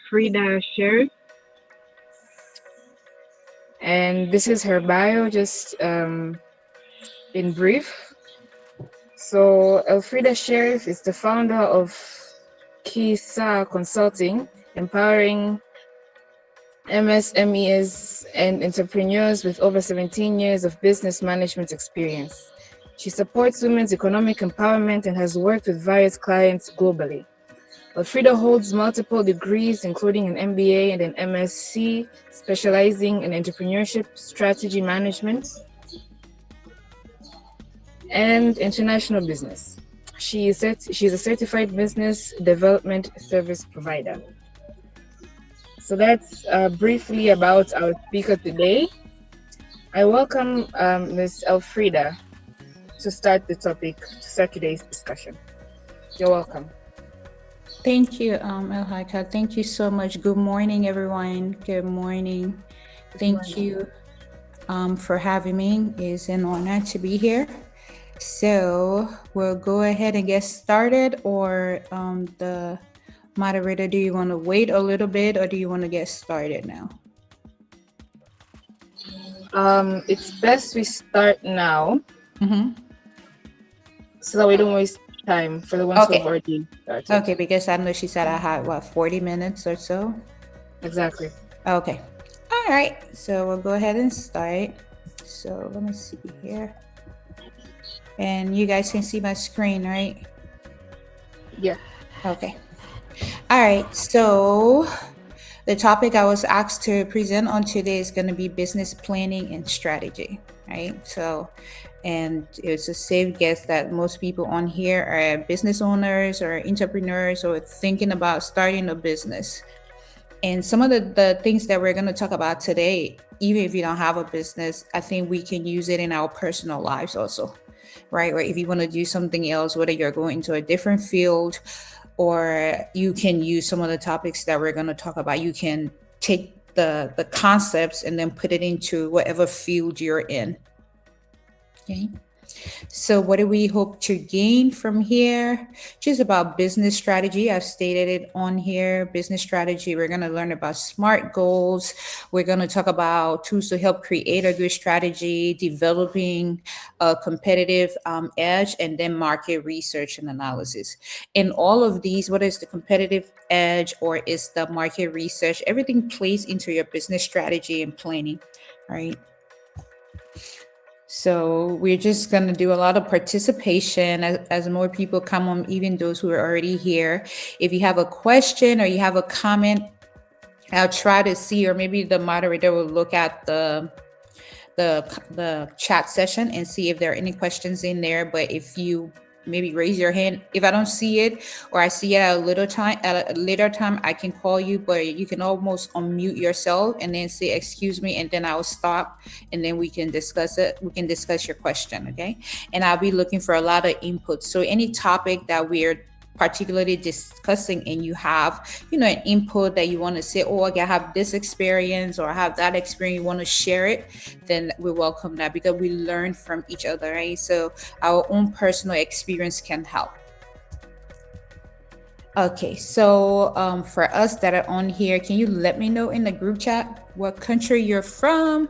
Elfrida Sherif, and this is her bio, just in brief. So, Elfrida Sherif is the founder of Kisa Consulting, empowering MSMEs and entrepreneurs with over 17 years of business management experience. She supports women's economic empowerment and has worked with various clients globally. Elfrida holds multiple degrees, including an MBA and an MSc, specializing in entrepreneurship, strategy management, and international business. She's a certified business development service provider. So that's briefly about our speaker today. I welcome Ms. Elfrida to start the topic, to start today's discussion. You're welcome. Thank you, Elhaika. Thank you so much. Good morning, everyone. Good morning. Thank you for having me. It's an honor to be here. So we'll go ahead and get started, or the moderator, do you want to wait a little bit or do you want to get started now? It's best we start now, so that we don't waste time for the ones who have already started. Okay, because I know she said I had 40 minutes or so. Exactly. Okay. All right. So we'll go ahead and start. So let me see here. And you guys can see my screen, right? Yeah. Okay. All right. So the topic I was asked to present on today is going to be business planning and strategy, right? So, and it's a safe guess that most people on here are business owners or entrepreneurs or thinking about starting a business. And some of the things that we're going to talk about today, even if you don't have a business, I think we can use it in our personal lives also, right? Or if you want to do something else, whether you're going into a different field, or you can use some of the topics that we're going to talk about. You can take the concepts and then put it into whatever field you're in. Okay. So what do we hope to gain from here? Just about business strategy. I've stated it on here, business strategy. We're going to learn about SMART goals. We're going to talk about tools to help create a good strategy, developing a competitive edge, and then market research and analysis. In all of these, what is the competitive edge or is the market research? Everything plays into your business strategy and planning, right? So we're just going to do a lot of participation as more people come on, even those who are already here. If you have a question or you have a comment, I'll try to see, or maybe the moderator will look at the chat session and see if there are any questions in there. But if you maybe raise your hand, if I don't see it or I see it at a later time, I can call you, but you can almost unmute yourself and then say, excuse me, and then I'll stop and then we can discuss it. We can discuss your question, okay? And I'll be looking for a lot of input. So any topic that we're particularly discussing and you have, an input that you want to say, oh, I have this experience or I have that experience, you want to share it, then we welcome that because we learn from each other, right? So our own personal experience can help. Okay, so for us that are on here, can you let me know in the group chat what country you're from?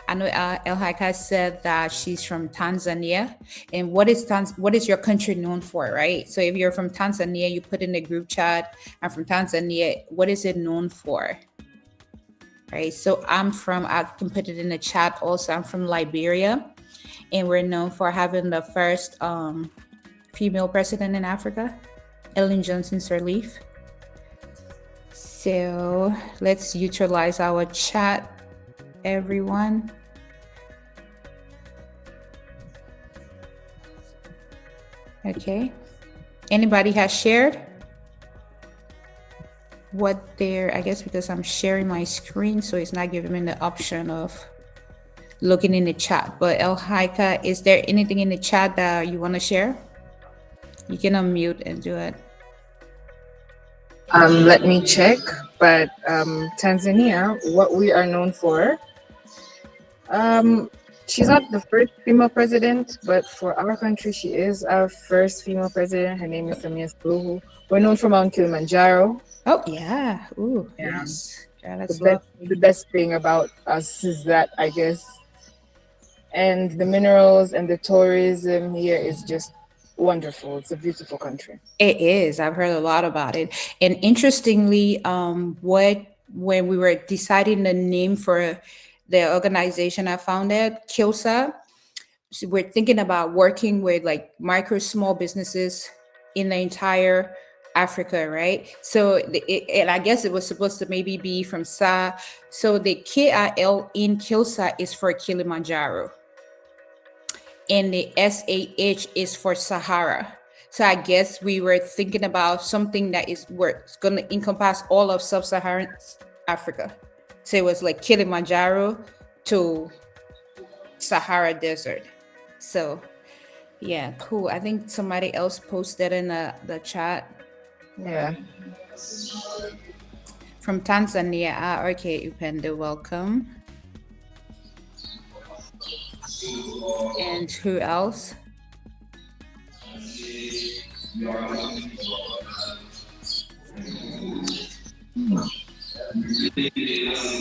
I know Elhaika said that she's from Tanzania. And what is your country known for, right? So if you're from Tanzania, you put in the group chat, I'm from Tanzania, what is it known for? Right, so I can put it in the chat also, I'm from Liberia. And we're known for having the first female president in Africa, Ellen Johnson Sirleaf. So let's utilize our chat, everyone. Okay. Anybody has shared what they're, I guess because I'm sharing my screen, so it's not giving me the option of looking in the chat. But Elhaika, is there anything in the chat that you want to share? You can unmute and do it. Let me check. But Tanzania, what we are known for, she's not the first female president, but for our country, she is our first female president. Her name is Samia Suluhu. We're known for Mount Kilimanjaro. Oh yeah. Ooh, Yeah. yes. Yeah, The that's best the lovely. best thing about us is that, I guess, and the minerals and the tourism here is just wonderful. It's a beautiful country. It is. I've heard a lot about it. And interestingly, what when we were deciding the name for the organization I founded, Kilsa, so we're thinking about working with like micro small businesses in the entire Africa, right? So and I guess it was supposed to maybe be from Sa. So the KIL in Kilsa is for Kilimanjaro, and the SAH is for Sahara. So I guess we were thinking about something that is where it's going to encompass all of sub-Saharan Africa. So it was like Kilimanjaro to Sahara Desert. So yeah, cool. I think somebody else posted in the chat Yeah. from Tanzania. Ah, okay, Upendo, welcome. And who else?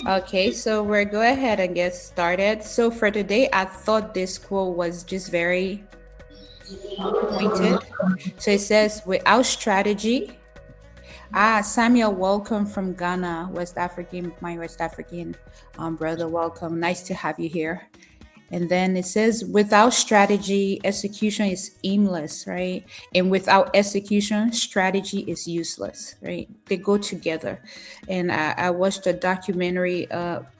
Okay, so we're go ahead and get started. So for today, I thought this quote was just very pointed. So it says, without strategy, Samuel, welcome from Ghana, West African, my West African brother, welcome. Nice to have you here. And then it says, without strategy, execution is aimless, right? And without execution, strategy is useless, right? They go together. And I watched a documentary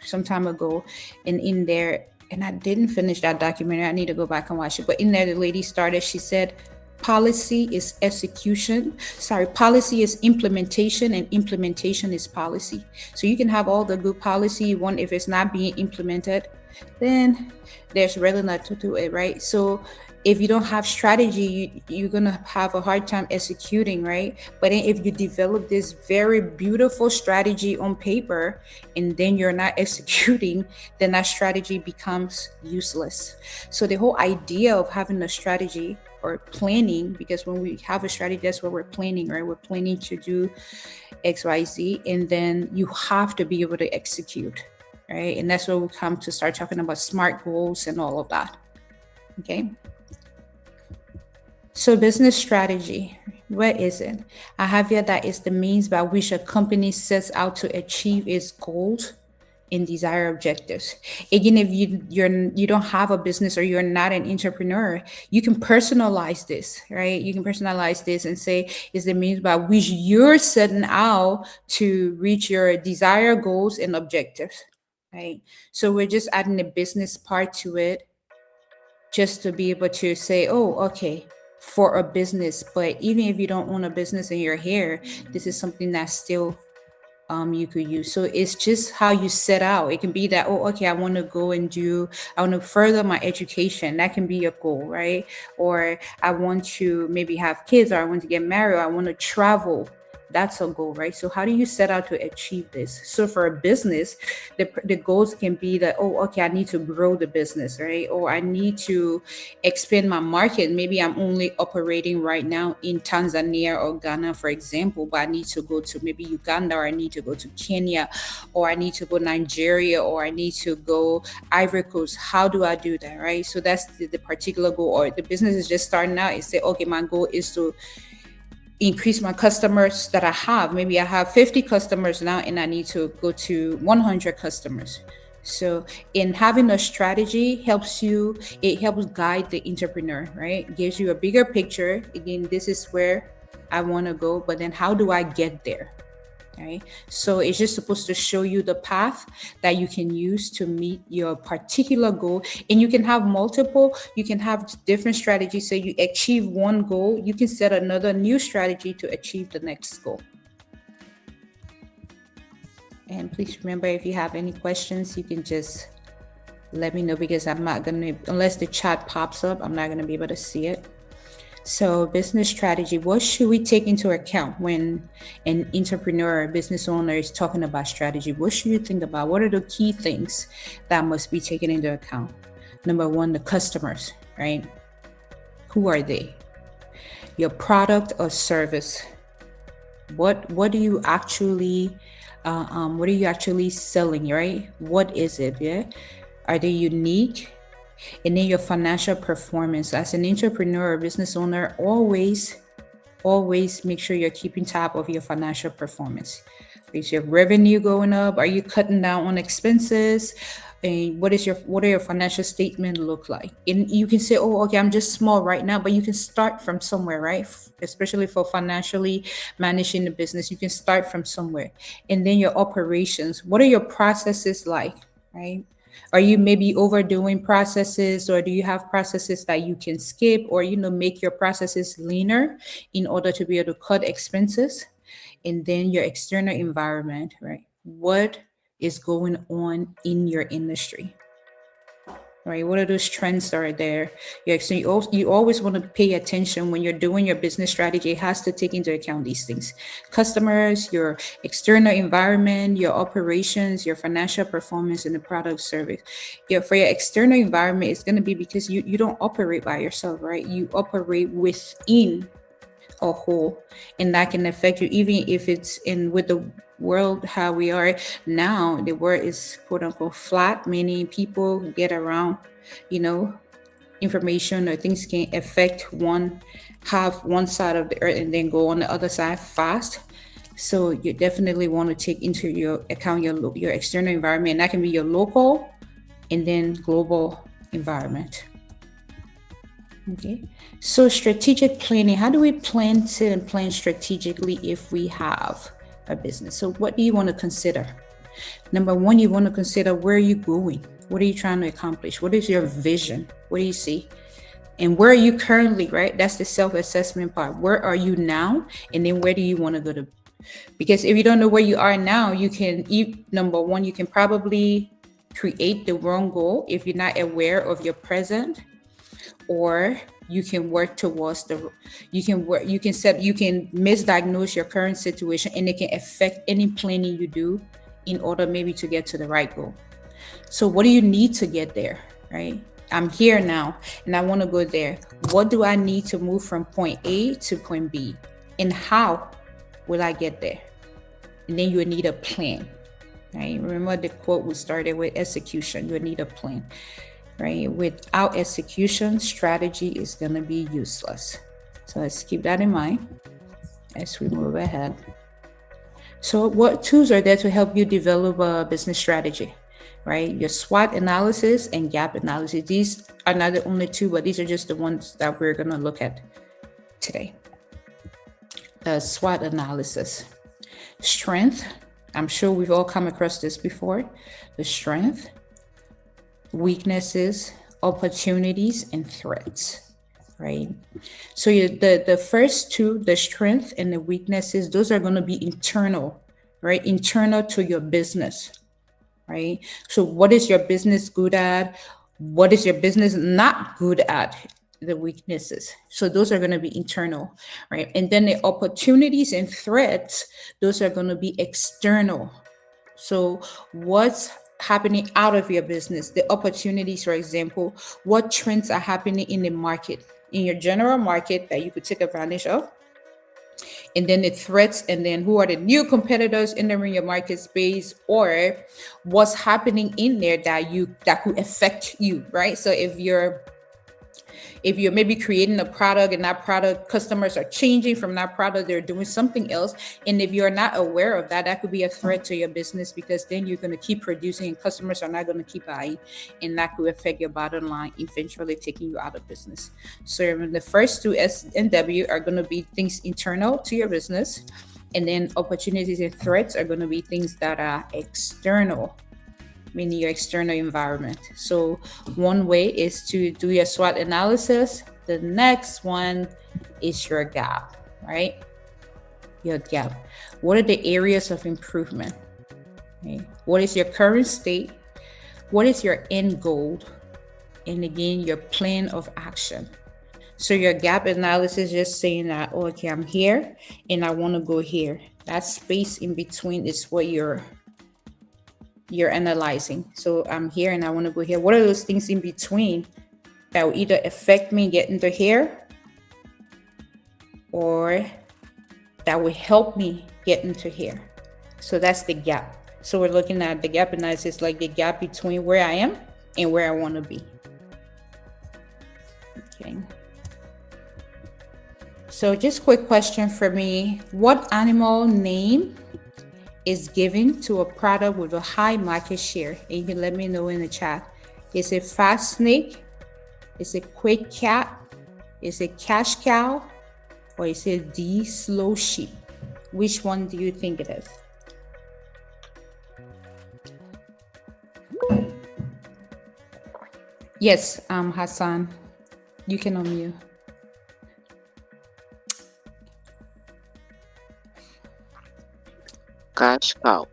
some time ago, and in there, and I didn't finish that documentary. I need to go back and watch it. But in there, the lady started, she said, policy is execution. Sorry, policy is implementation, and implementation is policy. So you can have all the good policy you want. If it's not being implemented, then there's really not to do it, right? So if you don't have strategy, you're gonna have a hard time executing, right? But then if you develop this very beautiful strategy on paper and then you're not executing, then that strategy becomes useless. So the whole idea of having a strategy or planning, because when we have a strategy, that's what we're planning, right? We're planning to do XYZ, and then you have to be able to execute, right? And that's where we come to start talking about SMART goals and all of that. Okay. So, business strategy, what is it? I have here that is the means by which a company sets out to achieve its goals and desired objectives. Again, if you don't have a business or you're not an entrepreneur, you can personalize this, right? You can personalize this and say is the means by which you're setting out to reach your desired goals and objectives, right? So we're just adding a business part to it just to be able to say, oh, okay, for a business. But even if you don't own a business and you're here, this is something that's still you could use. So it's just how you set out. It can be that, oh, okay, I want to further my education. That can be a goal, right? Or I want to maybe have kids, or I want to get married, or I want to travel. That's a goal, right? So how do you set out to achieve this? So for a business, the goals can be that, oh, okay, I need to grow the business, right? Or I need to expand my market. Maybe I'm only operating right now in Tanzania or Ghana, for example, but I need to go to maybe Uganda, or I need to go to Kenya, or I need to go Nigeria, or I need to go Ivory Coast. How do I do that, right? So that's the particular goal. Or the business is just starting out. It say, okay, my goal is to increase my customers that I have. Maybe I have 50 customers now and I need to go to 100 customers. So in having a strategy it helps guide the entrepreneur, right? It gives you a bigger picture. Again, this is where I want to go, but then how do I get there? Right. So it's just supposed to show you the path that you can use to meet your particular goal. And you can have multiple, you can have different strategies. So you achieve one goal, you can set another new strategy to achieve the next goal. And please remember, if you have any questions, you can just let me know, because I'm not going to, unless the chat pops up, I'm not going to be able to see it. So, business strategy, what should we take into account when an entrepreneur or business owner is talking about strategy? What should you think about? What are the key things that must be taken into account? Number one, the customers, right? Who are they? Your product or service, What do you actually what are you actually selling, right? What is it? Yeah, are they unique? And then your financial performance as an entrepreneur or business owner, always make sure you're keeping tab of your financial performance. Is your revenue going up? Are you cutting down on expenses? And what are your financial statement look like? And you can say, oh, okay, I'm just small right now, but you can start from somewhere, right? Especially for financially managing the business, you can start from somewhere. And then your operations, what are your processes like, right? Are you maybe overdoing processes, or do you have processes that you can skip, or make your processes leaner in order to be able to cut expenses? And then your external environment, right? What is going on in your industry? Right, what are those trends that are there? You always want to pay attention when you're doing your business strategy. It has to take into account these things: customers, your external environment, your operations, your financial performance, and the product service. For your external environment, it's going to be because you don't operate by yourself, right? You operate within a whole, and that can affect you even if it's in with the world how we are now. The world is quote unquote flat, meaning people get around, you know information or things can affect one side of the earth and then go on the other side fast. So you definitely want to take into your account your external environment, and that can be your local and then global environment. Okay. So strategic planning, how do we plan strategically if we have a business? So what do you want to consider? Number one, you want to consider, where are you going? What are you trying to accomplish? What is your vision? What do you see? And where are you currently, right? That's the self-assessment part. Where are you now? And then where do you want to go to? Because if you don't know where you are now, number one, you can probably create the wrong goal if you're not aware of your present, or you can work towards you can misdiagnose your current situation, and it can affect any planning you do in order maybe to get to the right goal. So what do you need to get there, right? I'm here now and I want to go there. What do I need to move from point A to point B, and how will I get there? And then you need a plan, right? Remember the quote we started with: execution. You need a plan, right? Without execution, strategy is going to be useless. So let's keep that in mind as we move ahead. So what tools are there to help you develop a business strategy, right? Your SWOT analysis and gap analysis. These are not the only two, but these are just the ones that we're going to look at today. SWOT analysis. Strength. I'm sure we've all come across this before. The strength, weaknesses, opportunities, and threats, right? So the first two, the strength and the weaknesses, those are going to be internal, right? Internal to your business, right? So what is your business good at? What is your business not good at? The weaknesses. So those are going to be internal, right? And then the opportunities and threats, those are going to be external. So what's happening out of your business? The opportunities, for example, what trends are happening in the market, in your general market, that you could take advantage of? And then the threats, and then who are the new competitors entering your market space, or what's happening in there that could affect you, right? So if you're maybe creating a product, and that product, customers are changing from that product, they're doing something else. And if you're not aware of that, that could be a threat to your business, because then you're going to keep producing and customers are not going to keep buying. And that could affect your bottom line, eventually taking you out of business. So the first two S and W are going to be things internal to your business. And then opportunities and threats are going to be things that are external, meaning your external environment. So one way is to do your SWOT analysis. The next one is your gap, right? Your gap. What are the areas of improvement? Okay. What is your current state? What is your end goal? And again, your plan of action. So your gap analysis is just saying that, oh, okay, I'm here and I want to go here. That space in between is what you're analyzing. So I'm here and I want to go here. What are those things in between that will either affect me getting to here, or that will help me get into here. So that's the gap. So we're looking at the gap, and it's like the gap between where I am and where I want to be. Okay. So just quick question for me. What animal name is given to a product with a high market share? And you can let me know in the chat. Is it fast snake? Is it quick cat? Is it cash cow? Or is it the slow sheep? Which one do you think it is? Yes, Hassan, you can unmute. Cash cow.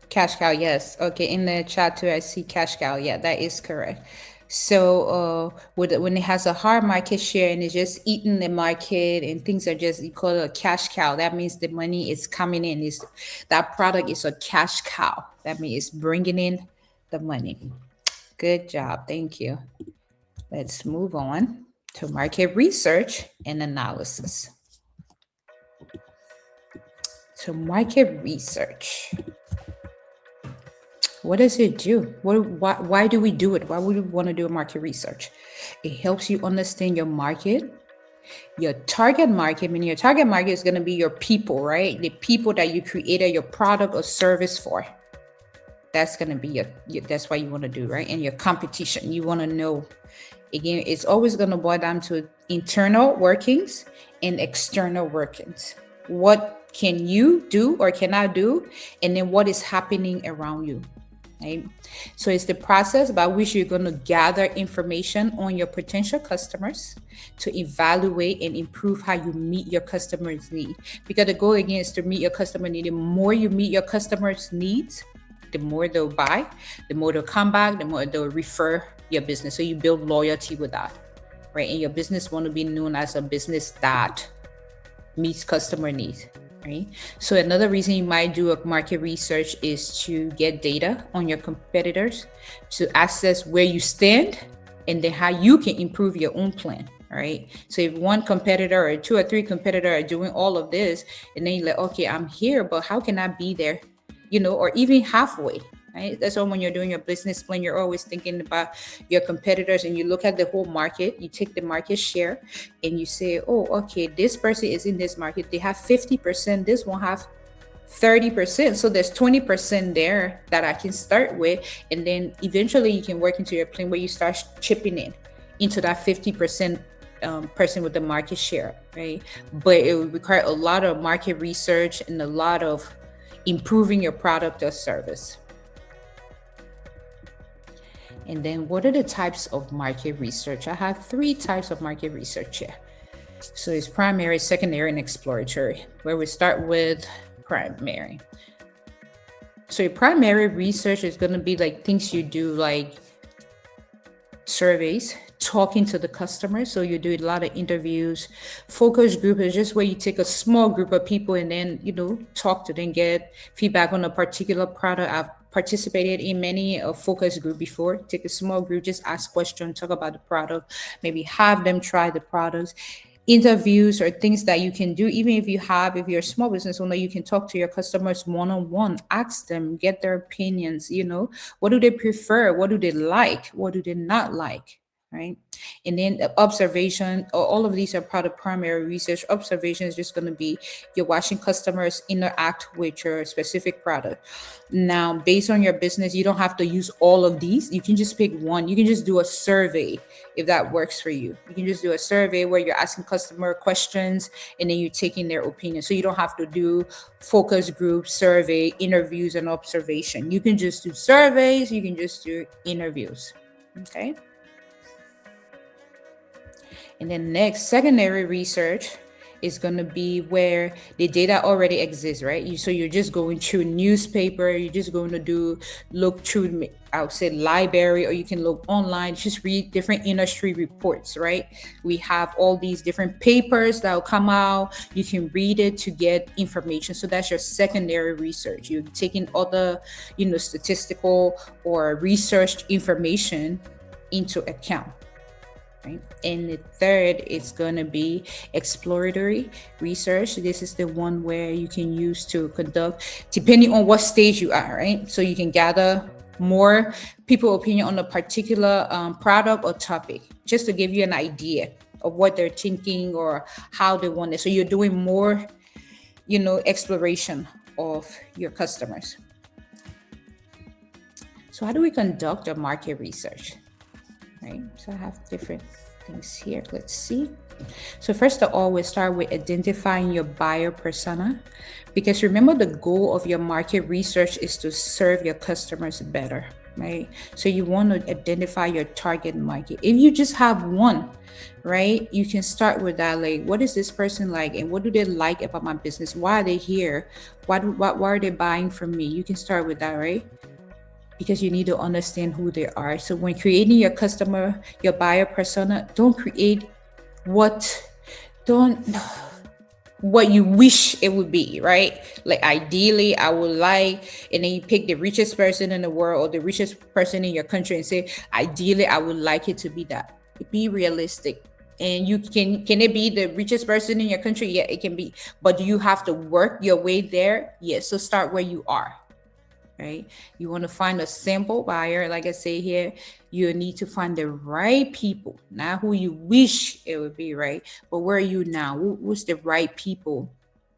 Cash cow, yes. Okay, in the chat too, I see cash cow. Yeah, that is correct. So when it has a hard market share and it's just eating the market and things are just, you call it a cash cow, that means the money is coming in. Is that product is a cash cow. That means it's bringing in the money. Good job. Thank you. Let's move on to market research and analysis. So market research. What does it do? Why do we do it? Why would we want to do a market research? It helps you understand your market, your target market. Meaning your target market is going to be your people, right? The people that you created your product or service for. That's going to be your that's what you want to do, right? And your competition. You want to know, again, it's always going to boil down to internal workings and external workings. What can you do or cannot do? And then what is happening around you? Right? So it's the process by which you're going to gather information on your potential customers to evaluate and improve how you meet your customers' need. Because the goal again is to meet your customer need. The more you meet your customers' needs, the more they'll buy, the more they'll come back, the more they'll refer your business. So you build loyalty with that, right? And your business want to be known as a business that meets customer needs. Right? So another reason you might do a market research is to get data on your competitors, to assess where you stand, and then how you can improve your own plan. Right? So if one competitor or two or three competitors are doing all of this, and then you're like, okay, I'm here, but how can I be there? Or even halfway. Right? That's why when you're doing your business plan, you're always thinking about your competitors, and you look at the whole market. You take the market share and you say, oh, okay, this person is in this market. They have 50%. This one have 30%. So there's 20% there that I can start with. And then eventually you can work into your plan where you start chipping in into that 50% person with the market share, right? But it would require a lot of market research and a lot of improving your product or service. And then what are the types of market research? I have 3 types of market research here. So it's primary, secondary, and exploratory, where we start with primary. So your primary research is going to be like things you do, like surveys, talking to the customer. So you do a lot of interviews. Focus group is just where you take a small group of people and then, talk to them, get feedback on a particular product. I've participated in many a focus group before. Take a small group, just ask questions, talk about the product, maybe have them try the products. Interviews or things that you can do, even if you're a small business owner, you can talk to your customers one-on-one, ask them, get their opinions, what do they prefer? What do they like? What do they not like? Right? And then the observation, all of these are part of primary research. Observation is just going to be you're watching customers interact with your specific product. Now, based on your business, you don't have to use all of these. You can just pick one. You can just do a survey if that works for you. You can just do a survey where you're asking customer questions and then you're taking their opinion. So you don't have to do focus group, survey, interviews, and observation. You can just do surveys. You can just do interviews. Okay. And then next, secondary research is going to be where the data already exists, right? So you're just going through newspaper, you're just going to look through, I would say, library, or you can look online, just read different industry reports, right? We have all these different papers that will come out. You can read it to get information. So that's your secondary research. You're taking other, statistical or researched information into account. right? And the third is going to be exploratory research. This is the one where you can use to conduct, depending on what stage you are, right? So you can gather more people opinion on a particular product or topic, just to give you an idea of what they're thinking or how they want it. So you're doing more, exploration of your customers. So how do we conduct a market research? Right? So I have different things here. Let's see. So first of all, we start with identifying your buyer persona, because remember the goal of your market research is to serve your customers better, right? So you want to identify your target market. If you just have one, right, you can start with that. Like, what is this person like, and what do they like about my business? Why are they here? Why are they buying from me? You can start with that, right? Because you need to understand who they are. So when creating your customer, your buyer persona, don't create what don't what you wish it would be, right? Like, ideally I would like, and then you pick the richest person in the world or the richest person in your country and say, ideally I would like it to be that. Be realistic. And you can it be the richest person in your country? Yeah, it can be. But do you have to work your way there? Yes. So start where you are, right? You want to find a sample buyer. Like I say here, you need to find the right people, not who you wish it would be, right? But where are you now? Who's the right people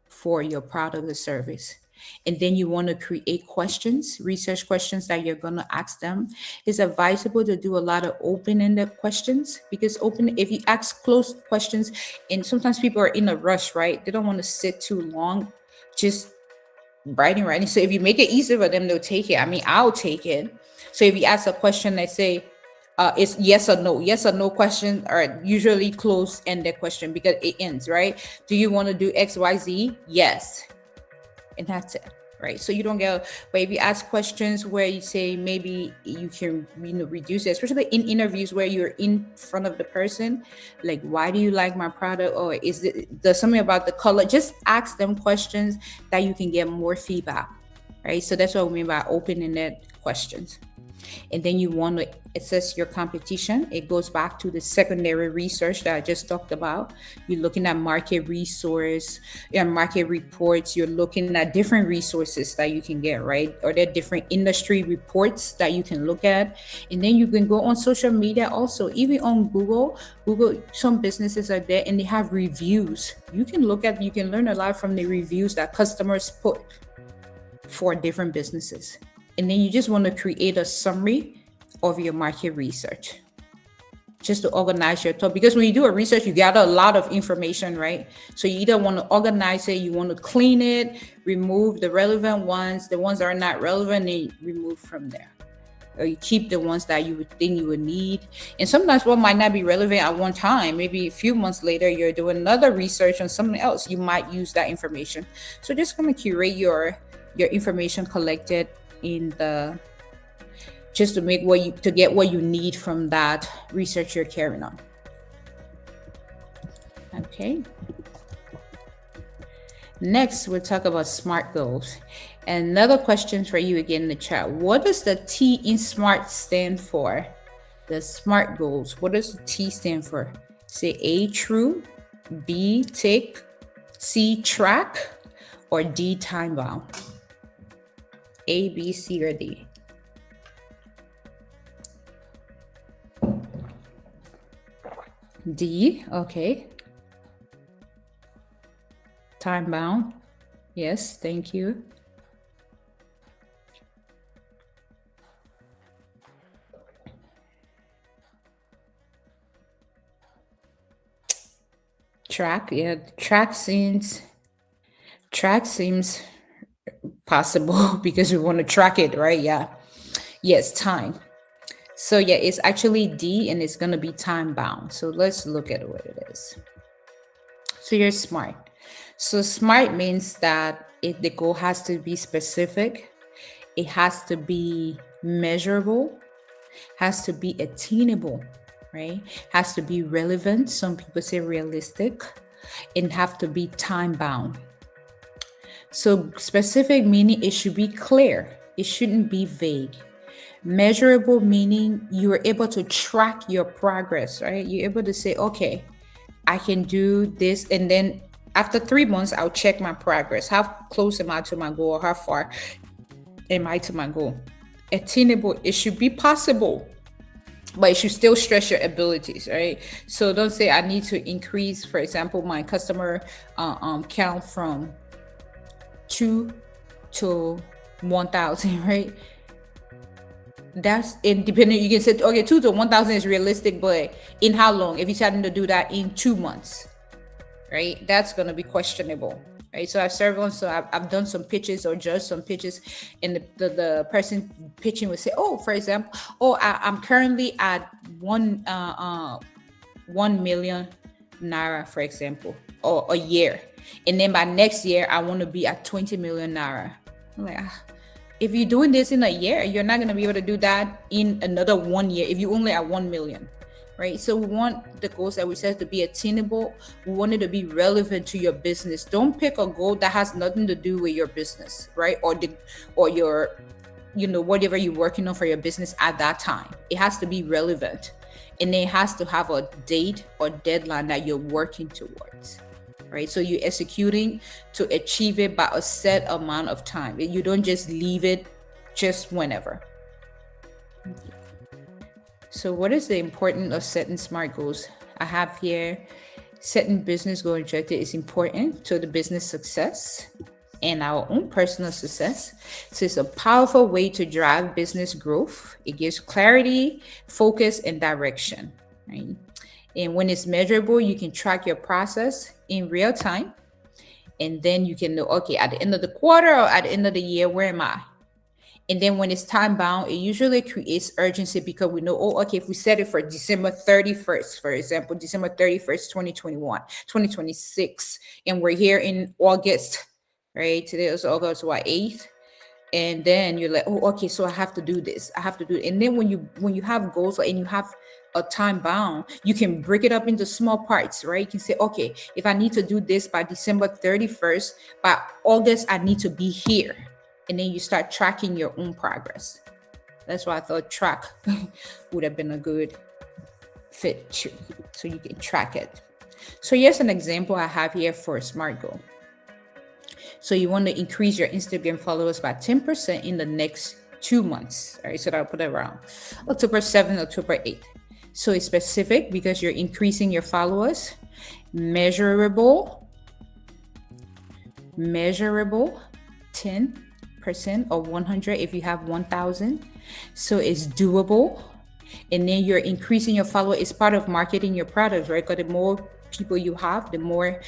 for your product or service? And then you want to create questions, research questions that you're going to ask them. It's advisable to do a lot of open-ended questions, because if you ask closed questions, and sometimes people are in a rush, right? They don't want to sit too long just writing. So if you make it easy for them, they'll take it. I mean, I'll take it. So if you ask a question, they say, it's yes or no. Yes or no questions are usually close-ended question, because it ends, right? Do you want to do X, Y, Z? Yes. And that's it, right? So you don't get, but if you ask questions where you say maybe you can, reduce it, especially in interviews where you're in front of the person, like, why do you like my product? Or there's something about the color? Just ask them questions that you can get more feedback, right? So that's what we mean by open-ended questions. And then you want to assess your competition. It goes back to the secondary research that I just talked about. You're looking at market resource and market reports. You're looking at different resources that you can get, right? Or there are different industry reports that you can look at. And then you can go on social media also, even on Google, some businesses are there and they have reviews. You can learn a lot from the reviews that customers put for different businesses. And then you just want to create a summary of your market research, just to organize your thought. Because when you do a research, you gather a lot of information, right? So you either want to organize it, you want to clean it, remove the relevant ones, the ones that are not relevant, and remove from there. Or you keep the ones that you would think you would need. And sometimes what might not be relevant at one time, maybe a few months later, you're doing another research on something else. You might use that information. So just kind of curate your information collected just to get what you need from that research you're carrying on. Okay. Next, we'll talk about SMART goals. Another question for you again in the chat. What does the T in SMART stand for? The SMART goals. What does the T stand for? Say A, true, B, tick, C, track, or D, time bound? A, B, C, or D? D, okay. Time bound. Yes, thank you. Track, yeah, track seems possible because we want to track it, right? Yeah. Yes, time. So yeah, it's actually D, and it's going to be time bound. So let's look at what it is. So you're SMART. So SMART means that the goal has to be specific. It has to be measurable, has to be attainable, right? Has to be relevant. Some people say realistic, and have to be time bound. So specific meaning it should be clear. It shouldn't be vague. Measurable meaning you are able to track your progress, right? You're able to say, okay, I can do this. And then after 3 months, I'll check my progress. How close am I to my goal? How far am I to my goal? Attainable, it should be possible, but it should still stress your abilities, right? So don't say I need to increase, for example, my customer count from 2 to 1,000, right? That's independent. You can say, okay, 2 to 1,000 is realistic, but in how long? If you're starting to do that in 2 months, right? That's going to be questionable, right? So I've served on, so I've done some pitches or judged some pitches, and the person pitching would say, oh, for example, oh, I'm currently at 1 million naira, for example, or a year, and then by next year I want to be at 20 million naira. I'm like, if you're doing this in a year, you're not going to be able to do that in another 1 year if you only at 1 million, right? So we want the goals that we set to be attainable. We want it to be relevant to your business. Don't pick a goal that has nothing to do with your business, right? Or your, whatever you're working on for your business at that time. It has to be relevant, and it has to have a date or deadline that you're working towards, right? So you're executing to achieve it by a set amount of time. You don't just leave it just whenever. So what is the importance of setting SMART goals? I have here, setting business goal objective is important to the business success and our own personal success. So it's a powerful way to drive business growth. It gives clarity, focus, and direction, right? And when it's measurable, you can track your process in real time. And then you can know, okay, at the end of the quarter or at the end of the year, where am I? And then when it's time bound, it usually creates urgency because we know, oh, okay, if we set it for December 31st, for example, December 31st, 2021, 2026, and we're here in August, right? Today is August, 8th? And then you're like, oh, okay, so I have to do this. I have to do it. And then when you have goals and you have a time bound, you can break it up into small parts, right? You can say, okay, if I need to do this by December 31st, by August, I need to be here. And then you start tracking your own progress. That's why I thought track would have been a good fit too. So you can track it. So here's an example I have here for a SMART goal. So you want to increase your Instagram followers by 10% in the next 2 months. All right, so I'll put it around October 7th, October 8th. So it's specific because you're increasing your followers. Measurable, 10% or 100 if you have 1,000. So it's doable. And then you're increasing your follower. It's part of marketing your products, right? Because the more people you have, the more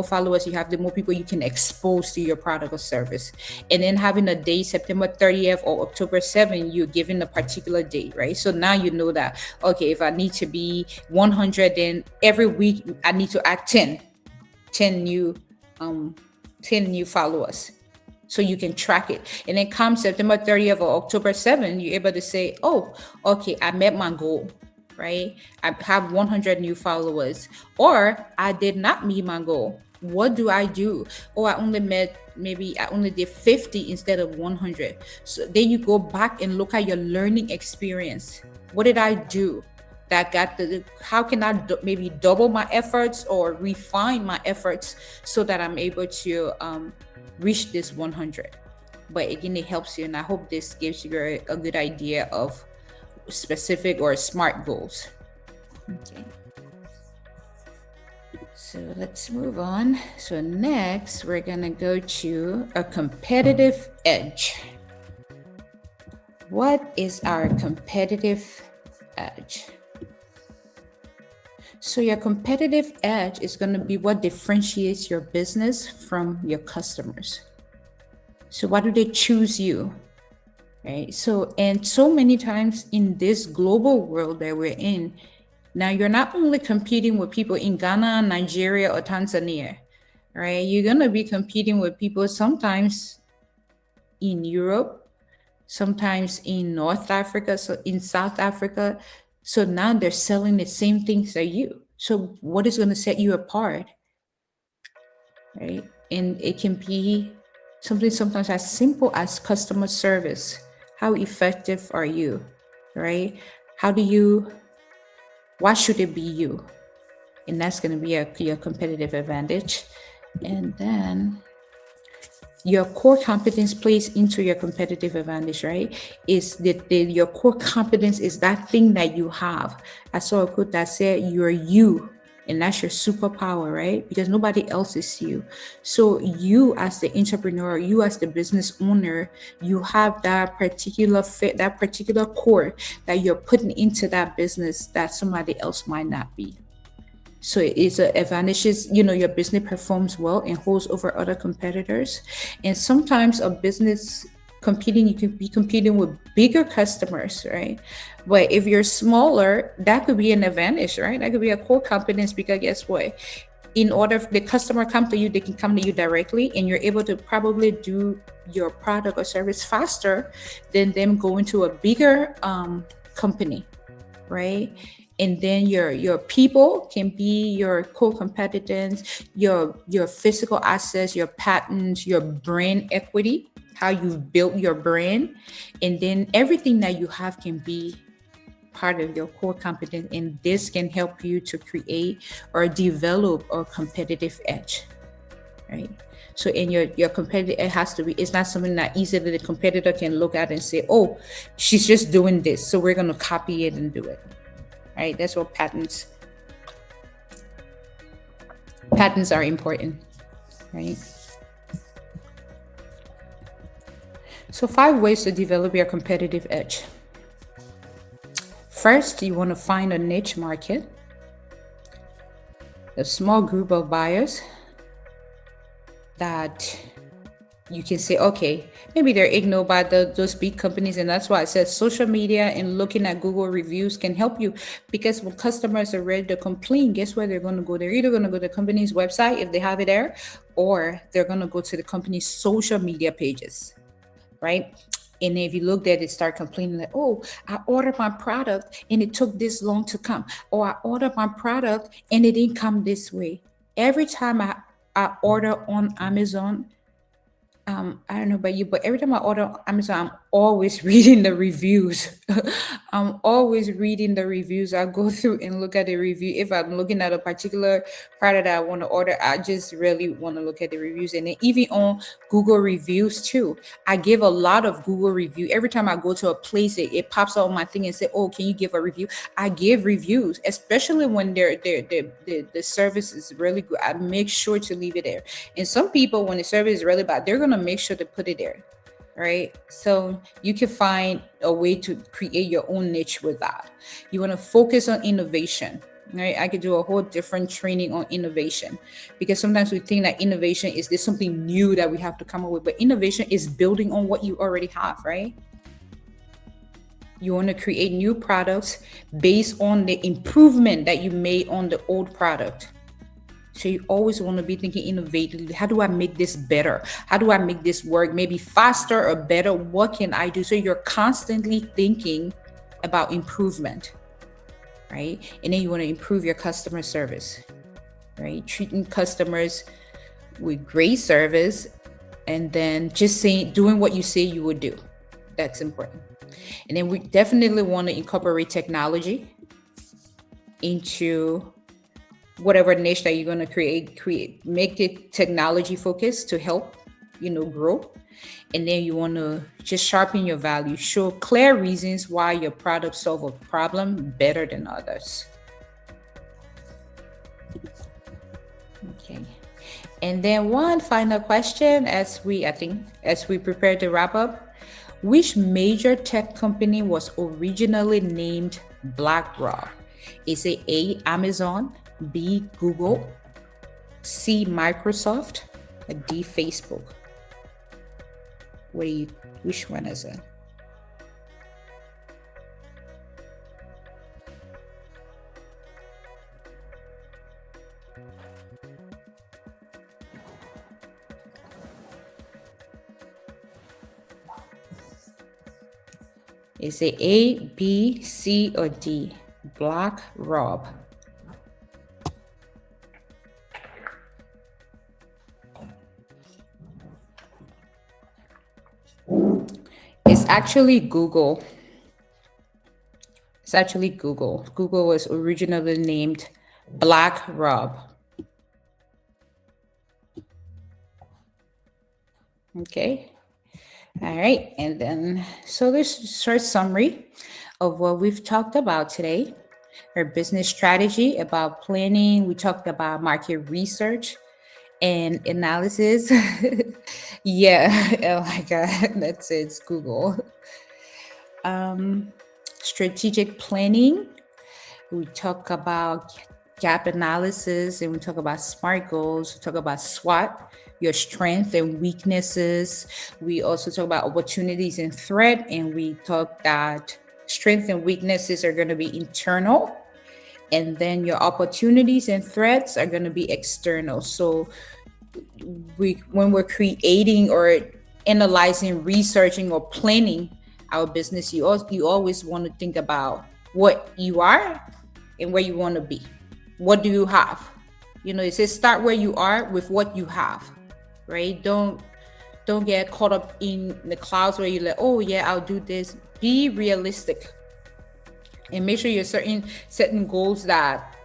followers you have, the more people you can expose to your product or service. And then having a date, September 30th or October 7th, you're given a particular date, right? So now you know that, okay, if I need to be 100, then every week I need to add 10 new followers. So you can track it. And then come September 30th or October 7th, you're able to say, oh, okay, I met my goal, right? I have 100 new followers, or I did not meet my goal. What do I do? Oh, I only did 50 instead of 100. So then you go back and look at your learning experience. What did I do that how can I maybe double my efforts or refine my efforts so that I'm able to reach this 100? But again, it helps you, and I hope this gives you a good idea of specific or SMART goals. Okay. So let's move on. So next, we're gonna go to a competitive edge. What is our competitive edge? So your competitive edge is going to be what differentiates your business from your customers. So why do they choose you? Right? So many times in this global world that we're in, now you're not only competing with people in Ghana, Nigeria, or Tanzania, right? You're going to be competing with people sometimes in Europe, sometimes in North Africa, so in South Africa. So now they're selling the same things as you. So what is going to set you apart, right? And it can be something sometimes as simple as customer service. How effective are you, right? How do you, why should it be you? And that's going to be your competitive advantage. And then your core competence plays into your competitive advantage, right? Is that your core competence is that thing that you have. I saw a quote that said, "You're you." And that's your superpower, right? Because nobody else is you. So you as the entrepreneur, you as the business owner, you have that particular fit, that particular core that you're putting into that business that somebody else might not be. So it's a advantages, your business performs well and holds over other competitors. And sometimes a business competing, you could be competing with bigger customers, right? But if you're smaller, that could be an advantage, right? That could be a core competence, because guess what? In order for the customer come to you, they can come to you directly, and you're able to probably do your product or service faster than them going to a bigger company, right? And then your people can be your core competence, your physical assets, your patents, your brand equity, how you've built your brand. And then everything that you have can be part of your core competence, and this can help you to create or develop a competitive edge, right? So in your competitive, it has to be, it's not something that easily the competitor can look at and say, oh, she's just doing this, so we're going to copy it and do it, right? That's what patents are important, right? So 5 ways to develop your competitive edge. First, you want to find a niche market, a small group of buyers that you can say, okay, maybe they're ignored by those big companies. And that's why I said social media and looking at Google reviews can help you, because when customers are ready to complain, guess where they're going to go? They're either going to go to the company's website if they have it there, or they're going to go to the company's social media pages, right? And if you look at it, start complaining like, oh, I ordered my product and it took this long to come. Or I ordered my product and it didn't come this way. Every time I order on Amazon, I don't know about you, but every time I order on Amazon, I'm always reading the reviews. I'm always reading the reviews. I go through and look at the review. If I'm looking at a particular product that I want to order, I just really want to look at the reviews. And then even on Google reviews too, I give a lot of Google review. Every time I go to a place, it pops up on my thing and say, "Oh, can you give a review?" I give reviews, especially when the service is really good. I make sure to leave it there. And some people, when the service is really bad, they're gonna make sure to put it there, right? So you can find a way to create your own niche with that. You want to focus on innovation, right? I could do a whole different training on innovation, because sometimes we think that innovation is this something new that we have to come up with, but innovation is building on what you already have, right? You want to create new products based on the improvement that you made on the old product. So you always want to be thinking innovatively. How do I make this better? How do I make this work maybe faster or better? What can I do? So you're constantly thinking about improvement, right? And then you want to improve your customer service, right? Treating customers with great service, and then just doing what you say you would do. That's important. And then we definitely want to incorporate technology into whatever niche that you're going to create, make it technology focused to help, grow. And then you want to just sharpen your value, show clear reasons why your product solve a problem better than others. Okay. And then one final question as we prepare to wrap up. Which major tech company was originally named BlackRock? Is it A, Amazon, B, Google, C, Microsoft, or D, Facebook? Which one is it? Is it A, B, C, or D? BlackRock. It's actually Google. It's actually Google. Google was originally named Black Rob. Okay. All right. And then, so this short summary of what we've talked about today. Our business strategy about planning. We talked about market research and analysis. Yeah. Oh my God. That's it. It's Google. Strategic planning. We talk about gap analysis and we talk about SMART goals. We talk about SWOT, your strengths and weaknesses. We also talk about opportunities and threat. And we talk that strengths and weaknesses are going to be internal. And then your opportunities and threats are going to be external. So when we're creating or analyzing, researching, or planning our business, you always want to think about what you are and where you want to be. What do you have? It says start where you are with what you have, right? Don't get caught up in the clouds where you're like, oh yeah, I'll do this. Be realistic and make sure you're setting goals that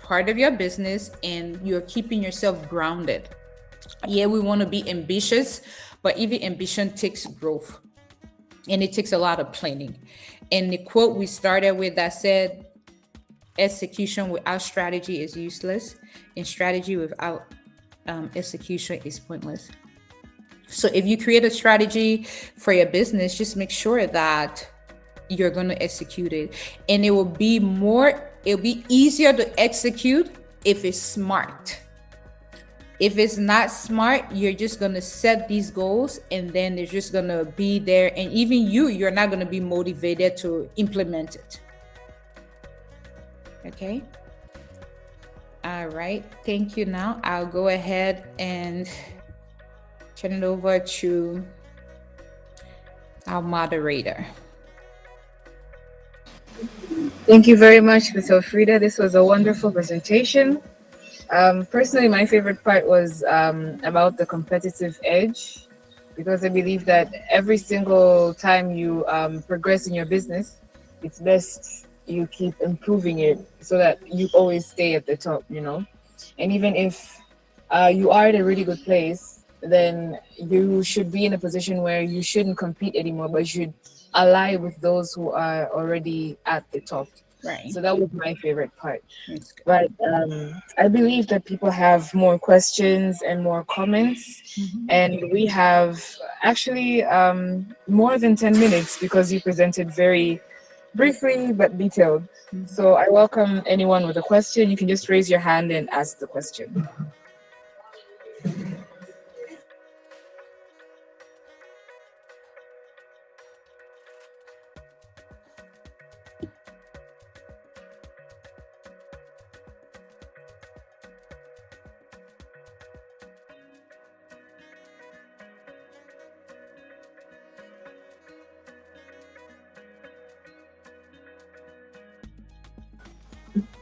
part of your business and you're keeping yourself grounded. Yeah, we want to be ambitious, but even ambition takes growth and it takes a lot of planning. And the quote we started with that said, execution without strategy is useless, and strategy without execution is pointless. So if you create a strategy for your business, just make sure that you're going to execute it. And it'll be easier to execute if it's smart. If it's not smart, you're just going to set these goals and then they're just going to be there. And even you're not going to be motivated to implement it. Okay. All right. Thank you. Now I'll go ahead and turn it over to our moderator. Thank you very much, Ms. Elfrida. This was a wonderful presentation. Personally, my favorite part was about the competitive edge, because I believe that every single time you progress in your business, it's best you keep improving it so that you always stay at the top, And even if you are at a really good place, then you should be in a position where you shouldn't compete anymore, but you should ally with those who are already at the top. Right. So that was my favorite part. But I believe that people have more questions and more comments. And we have actually more than 10 minutes because you presented very briefly but detailed. So I welcome anyone with a question. You can just raise your hand and ask the question.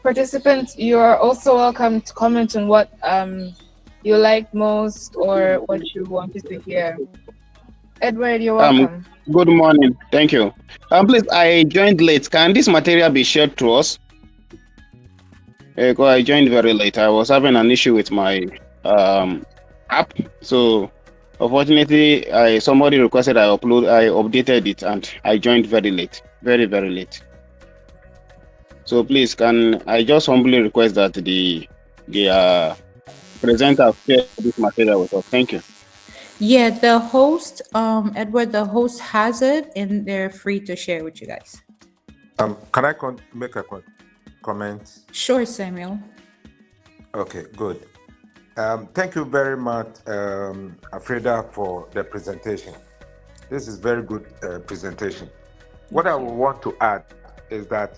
Participants, you are also welcome to comment on what you liked most or what you wanted to hear. Edward, you're welcome. Good morning. Thank you. Please, I joined late. Can this material be shared to us? Because I joined very late. I was having an issue with my app. So, unfortunately, somebody requested I updated it, and I joined very late. Very, very late. So please, can I just humbly request that the presenter share this material with us? Thank you. Yeah, the host, Edward, the host has it, and they're free to share with you guys. Can I make a comment? Sure, Samuel. Okay, good. Thank you very much, Afrida, for the presentation. This is very good presentation. What I would want to add is that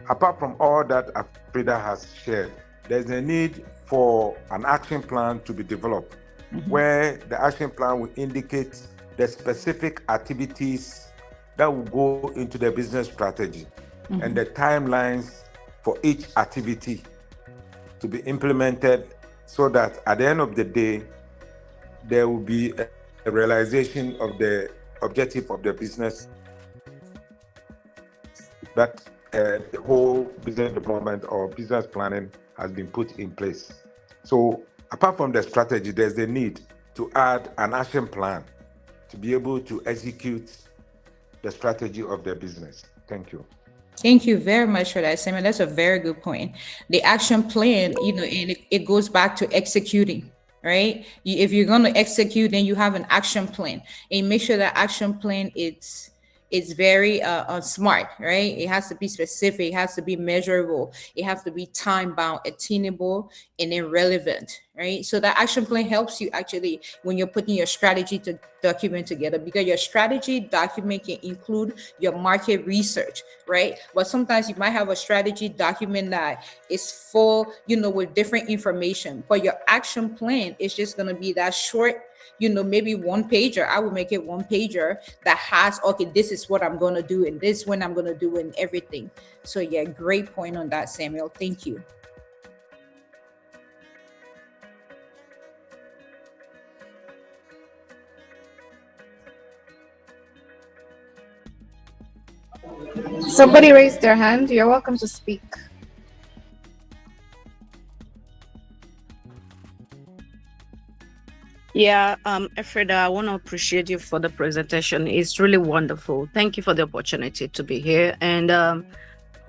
apart from all that Afrida has shared, there's a need for an action plan to be developed, where the action plan will indicate the specific activities that will go into the business strategy and the timelines for each activity to be implemented, so that at the end of the day, there will be a realization of the objective of the business, that the whole business development or business planning has been put in place. So apart from the strategy, there's the need to add an action plan to be able to execute the strategy of their business. Thank you. Thank you very much for that, Simon. That's a very good point. The action plan, and it goes back to executing, right? If you're going to execute, then you have an action plan, and make sure that action plan it's very smart, right? It has to be specific, it has to be measurable, it has to be time bound, attainable, and then relevant, right? So that action plan helps you actually when you're putting your strategy to document together, because your strategy document can include your market research, right? But sometimes you might have a strategy document that is full, with different information, but your action plan is just going to be that short, maybe one pager. I would make it one pager that has, okay, this is what I'm going to do, and this when I'm going to do, and everything. So yeah, great point on that, Samuel. Thank you. Somebody raised their hand. You're welcome to speak. Yeah, Afrika, I want to appreciate you for the presentation. It's really wonderful. Thank you for the opportunity to be here. And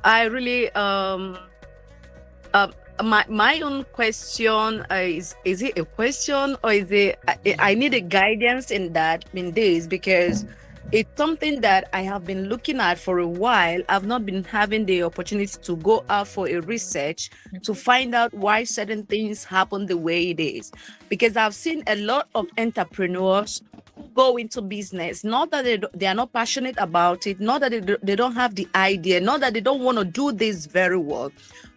I really, my own question is it a question, or is it, I need a guidance in this, because it's something that I have been looking at for a while. I've not been having the opportunity to go out for a research to find out why certain things happen the way it is. Because I've seen a lot of entrepreneurs go into business, not that they are not passionate about it, not that they don't have the idea, not that they don't want to do this very well,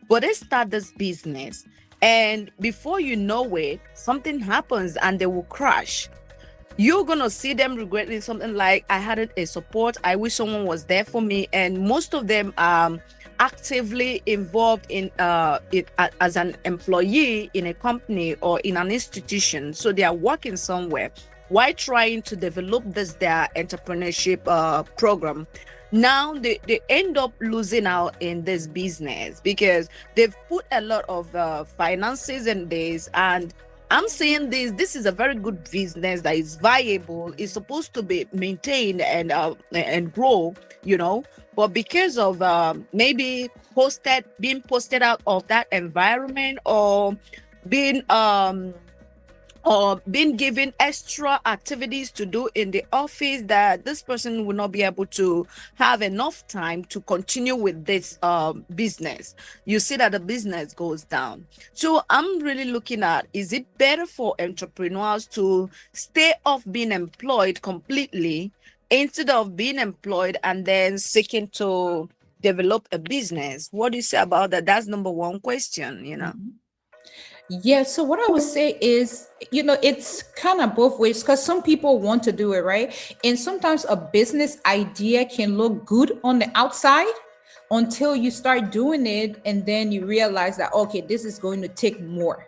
but they start this business. And before you know it, something happens and they will crash. You're gonna see them regretting something like, I had a support, I wish someone was there for me. And most of them are actively involved in as an employee in a company or in an institution. So they are working somewhere while trying to develop their entrepreneurship program. Now they end up losing out in this business because they've put a lot of finances in this. And I'm saying this is a very good business that is viable. It's supposed to be maintained and grow, but because of maybe being posted out of that environment, or being given extra activities to do in the office, that this person will not be able to have enough time to continue with this business. You see that the business goes down. So I'm really looking at, is it better for entrepreneurs to stay off being employed completely instead of being employed and then seeking to develop a business? What do you say about that? That's number one question, Yeah, so what I would say is, it's kind of both ways, because some people want to do it, right? And sometimes a business idea can look good on the outside until you start doing it, and then you realize that, okay, this is going to take more,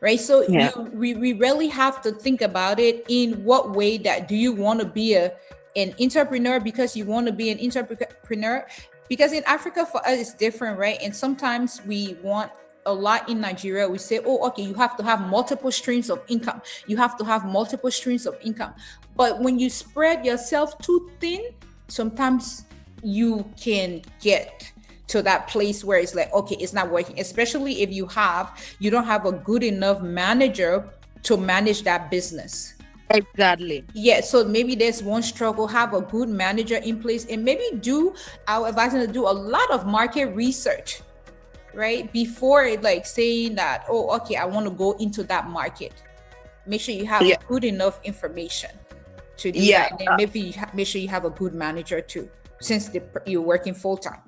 right? So Yeah. we really have to think about it in what way. That do you want to be an entrepreneur because you want to be an entrepreneur? Because in Africa, for us, it's different, right? And sometimes we want a lot in Nigeria, we say, oh, okay, you have to have multiple streams of income. You have to have multiple streams of income. But when you spread yourself too thin, sometimes you can get to that place where it's like, okay, it's not working, especially if you don't have a good enough manager to manage that business. Exactly. Yeah, so maybe there's one struggle. Have a good manager in place, and maybe I would advise them to do a lot of market research, right? Before saying that, oh, okay, I want to go into that market. Make sure you have good enough information to do that. And then maybe make sure you have a good manager too, since you're working full time.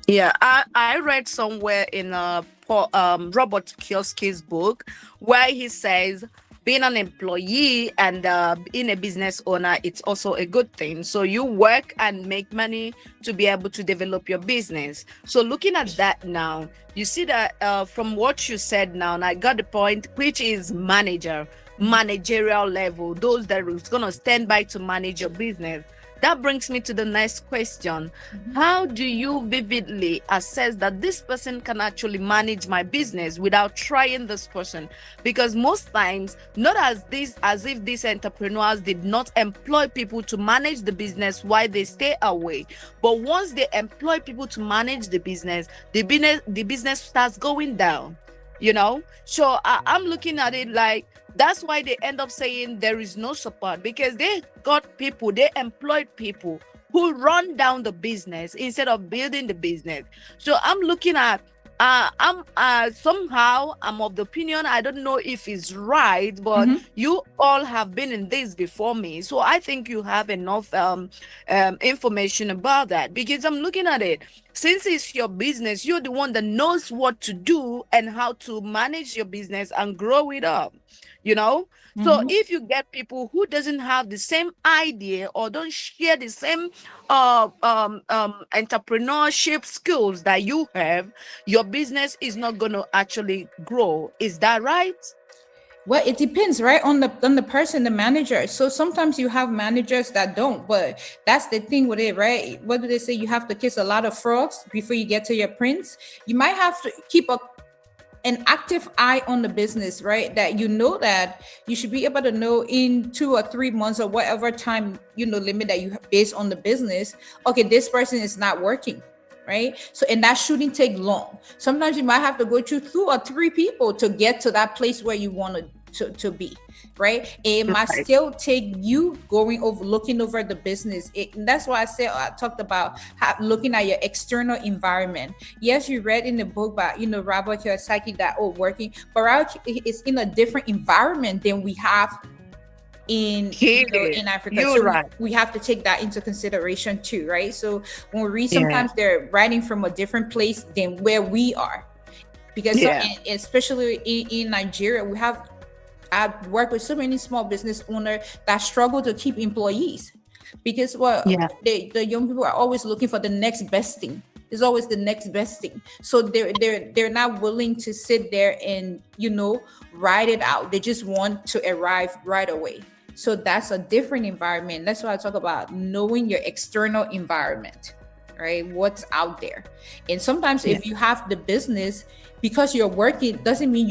Yeah, I read somewhere in Robert Kiyoski's book where he says being an employee and being a business owner, it's also a good thing. So you work and make money to be able to develop your business. So looking at that now, you see that from what you said now, and I got the point, which is manager. managerial level, those that is going to stand by to manage your business. That brings me to the next question. How do you vividly assess that this person can actually manage my business without trying this person? Because most times, not as if these entrepreneurs did not employ people to manage the business while they stay away. But once they employ people to manage the business starts going down. So I'm looking at it like that's why they end up saying there is no support, because they employed people who run down the business instead of building the business. So I'm looking at I'm somehow I'm of the opinion, I don't know if it's right, but you all have been in this before me, so I think you have enough information about that, because I'm looking at it, since it's your business, you're the one that knows what to do and how to manage your business and grow it up. So if you get people who doesn't have the same idea or don't share the same entrepreneurship skills that you have, your business is not going to actually grow. Is that right? Well, it depends, right, on the person, the manager. So sometimes you have managers that don't, but that's the thing with it, right? What do they say? You have to kiss a lot of frogs before you get to your prince. You might have to keep an active eye on the business, right? That that you should be able to know in 2 or 3 months or whatever time limit that you have based on the business. Okay, this person is not working, right? So, and that shouldn't take long. Sometimes you might have to go through 2 or 3 people to get to that place where you want to be, right? It might still take you looking over the business. And that's why I talked about looking at your external environment. Yes, you read in the book by Robert Kiyosaki that working, but it's in a different environment than we have in Africa. So we have to take that into consideration too, right? So when we read, sometimes they're writing from a different place than where we are, because especially in Nigeria, I've worked with so many small business owners that struggle to keep employees, because the young people are always looking for the next best thing. There's always the next best thing. So they're not willing to sit there and ride it out. They just want to arrive right away. So that's a different environment. That's why I talk about knowing your external environment, right? What's out there. And sometimes if you have the business, because you're working, doesn't mean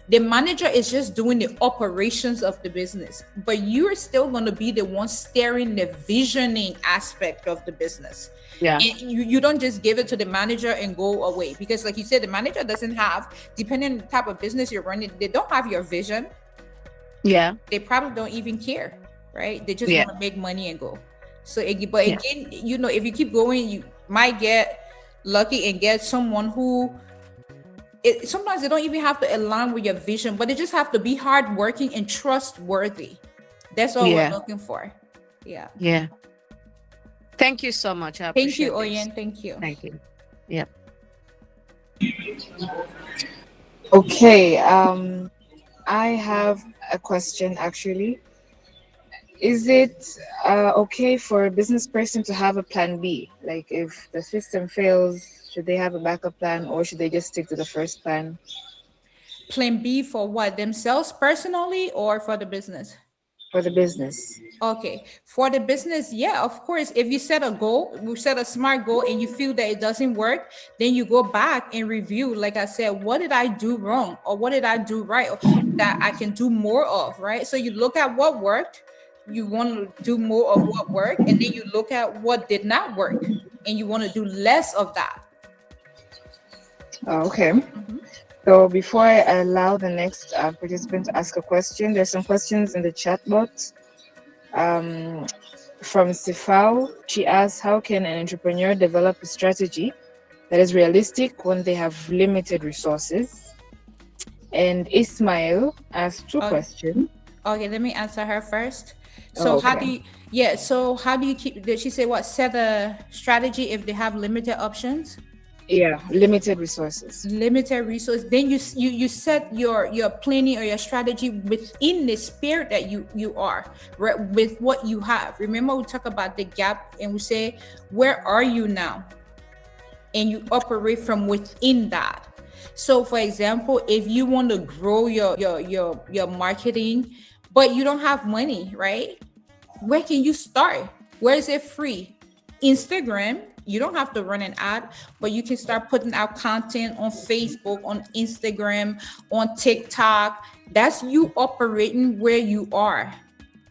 the manager is just doing the operations of the business, but you're still going to be the one steering the visioning aspect of the business. And you don't just give it to the manager and go away, because like you said, the manager doesn't have, depending on the type of business you're running, they don't have your vision. They probably don't even care, right? They just want to make money and go. So again, if you keep going, you might get lucky and get someone who sometimes they don't even have to align with your vision, but they just have to be hardworking and trustworthy. That's all we're looking for. Yeah. Thank you so much. Thank you, Oyen. Thank you. Thank you. Yeah. Okay. I have a question actually. Is it okay for a business person to have a plan B? Like if the system fails, should they have a backup plan, or should they just stick to the first plan? Plan B for what? Themselves personally or for the business? For the business. Okay. For the business, of course. If you set a smart goal and you feel that it doesn't work, then you go back and review. Like I said, what did I do wrong, or what did I do right, or that I can do more of, right? So you look at what worked, you want to do more of what worked, and then you look at what did not work and you want to do less of that. Okay. So before I allow the next participant to ask a question, there's some questions in the chat box. From Sifao, she asks, how can an entrepreneur develop a strategy that is realistic when they have limited resources? And Ismail asked 2 questions. Okay, let me answer her first. So how do you keep, did she say what, set a strategy if they have limited options? Yeah, limited resources. Then you set your planning or your strategy within the spirit that you are, right, with what you have. Remember, we talk about the gap and we say, where are you now? And you operate from within that. So for example, if you want to grow your marketing, but you don't have money, right? Where can you start? Where is it free? Instagram, you don't have to run an ad, but you can start putting out content on Facebook, on Instagram, on TikTok. That's you operating where you are.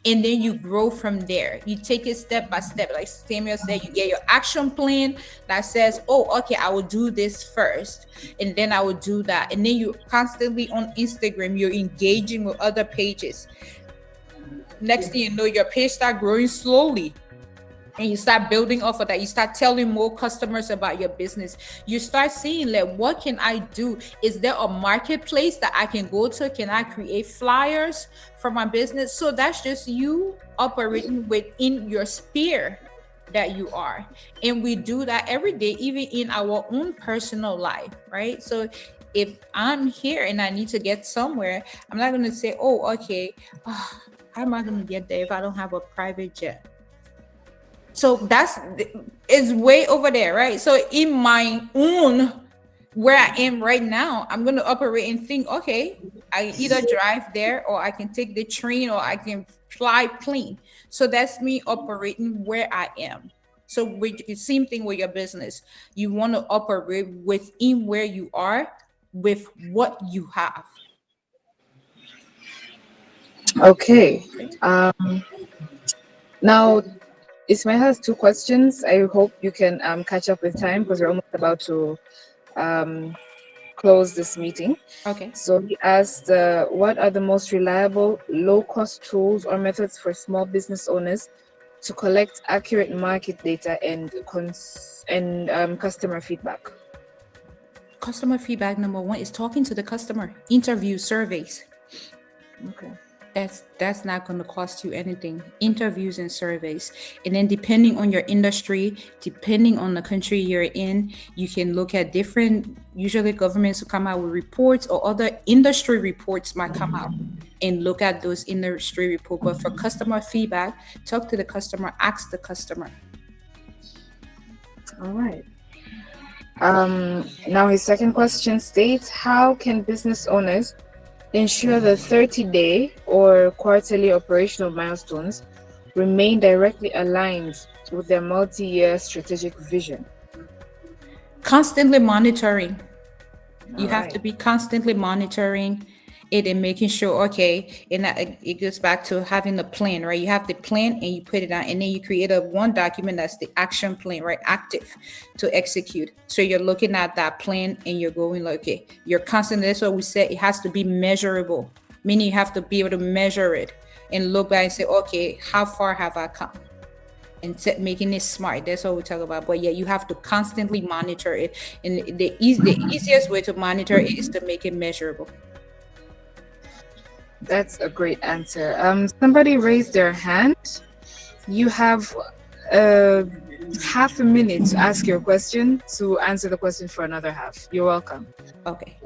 And then you grow from there. You take it step by step. Like Samuel said, you get your action plan that says, oh, okay, I will do this first. And then I will do that. And then you constantly on Instagram, you're engaging with other pages. Next thing you know, your page start growing slowly, and you start building off of that. You start telling more customers about your business. You start seeing, like, what can I do? Is there a marketplace that I can go to? Can I create flyers for my business? So that's just you operating within your sphere that you are. And we do that every day, even in our own personal life, right? So if I'm here and I need to get somewhere, I'm not going to say, oh, okay, how am I going to get there if I don't have a private jet? So that's it's way over there, right? So in my own where I am right now, I'm going to operate and think, okay, I either drive there or I can take the train or I can fly plane. So that's me operating where I am. So with the same thing with your business, you want to operate within where you are with what you have. Okay. Now, Ismail has two questions. I hope you can catch up with time because we're almost about to um, close this meeting. Okay. So he asked, what are the most reliable, low-cost tools or methods for small business owners to collect accurate market data and customer feedback? Customer feedback number one is talking to the customer, interview surveys. Okay. That's not going to cost you anything. Interviews and surveys. And then depending on your industry, depending on the country you're in, you can look at different, usually governments will come out with reports, or other industry reports might come out and look at those industry reports. But for customer feedback, talk to the customer, ask the customer. All right. Now his second question states, how can business owners ensure the 30-day or quarterly operational milestones remain directly aligned with their multi-year strategic vision? Constantly monitoring. You have to Alright. be constantly monitoring it and making sure, okay, and it goes back to having the plan, right? You have the plan and you put it on, and then you create a one document that's the action plan, right? Active to execute. So you're looking at that plan and you're going like, okay, you're constantly, that's what we said, it has to be measurable, meaning you have to be able to measure it and look back and say, okay, how far have I come? And making it smart. That's what we talk about. But yeah, you have to constantly monitor it, and the easiest way to monitor it is to make it measurable. That's a great answer. Somebody raised their hand. You have half a minute to ask your question to answer the question for another half. You're welcome. Okay.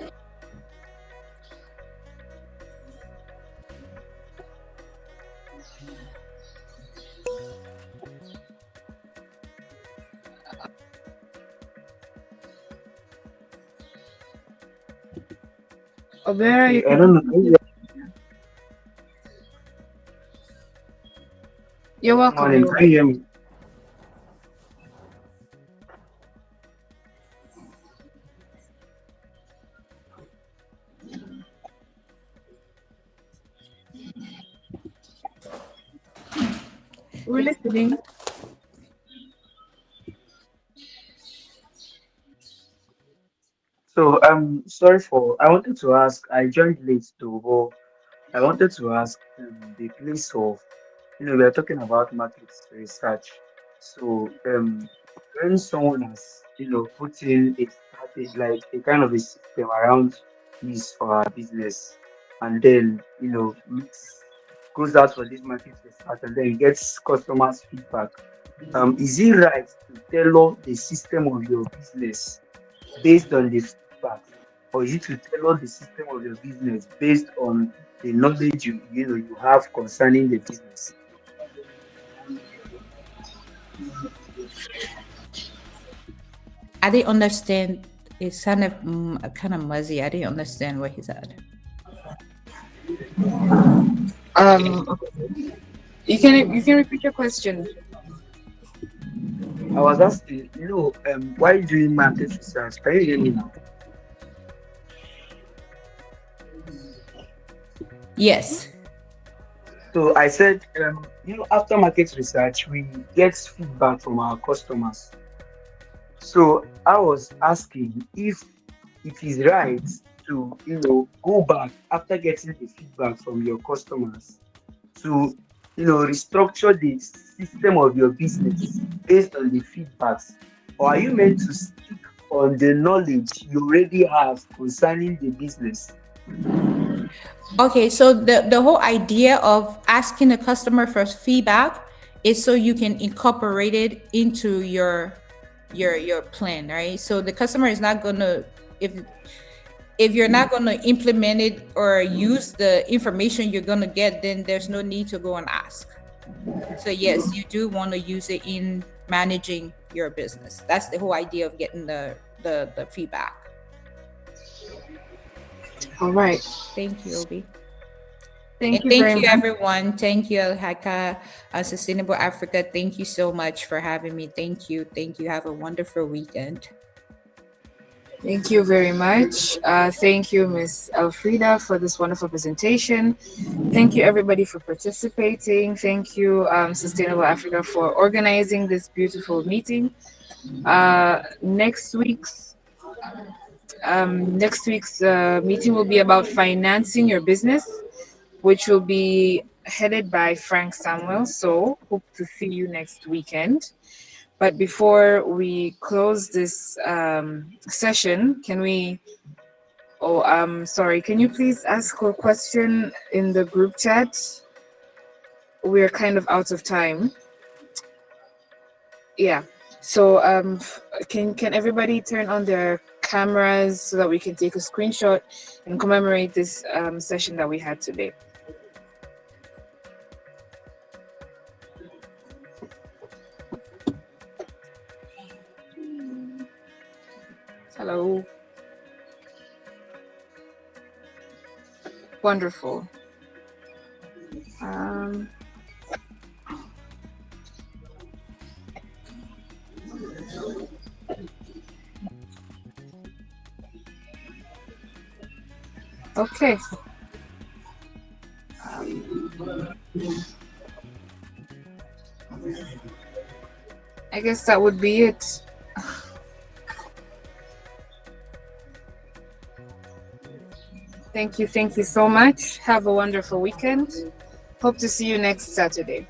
Obera, you I can. don't know. You're Good welcome. morning. You're Can you welcome. hear me? We're listening. So sorry for I wanted to ask. I joined late to go. I wanted to ask the place of we are talking about market research. So when someone has put in a strategy, like a kind of a system around his or her business, and then makes goes out for this market research and then gets customers feedback. Is it right to tailor the system of your business based on the feedback, or is it to tailor the system of your business based on the knowledge you have concerning the business? I didn't understand it's kind of muzzy. I didn't understand what he said. Okay. You can repeat your question. I was asking, while doing market research, can you hear me now? Yes. So I said, after market research, we get feedback from our customers. So I was asking if it is right to, go back after getting the feedback from your customers to, restructure the system of your business based on the feedbacks, or are you meant to stick on the knowledge you already have concerning the business? Okay, so the whole idea of asking the customer for feedback is so you can incorporate it into your plan, right? So the customer is not gonna, if you're not gonna implement it or use the information you're gonna get, then there's no need to go and ask. So yes, you do want to use it in managing your business. That's the whole idea of getting the feedback. All right. Thank you, Obi. And Thank you thank very you, much. everyone. Thank you, Alhaka, Sustainable Africa. Thank you so much for having me. Thank you. Thank you. Have a wonderful weekend. Thank you very much. Thank you, Miss Elfrida, for this wonderful presentation. Thank you, everybody, for participating. Thank you, Sustainable Africa, for organizing this beautiful meeting. Next week's meeting will be about financing your business, which will be headed by Frank Samuel. So, hope to see you next weekend. But before we close this session, can we? Oh, sorry. Can you please ask a question in the group chat? We're kind of out of time. Yeah. So, can everybody turn on their cameras so that we can take a screenshot and commemorate this session that we had today? Hello. Wonderful. Um, okay. I guess that would be it. Thank you so much. Have a wonderful weekend. Hope to see you next Saturday.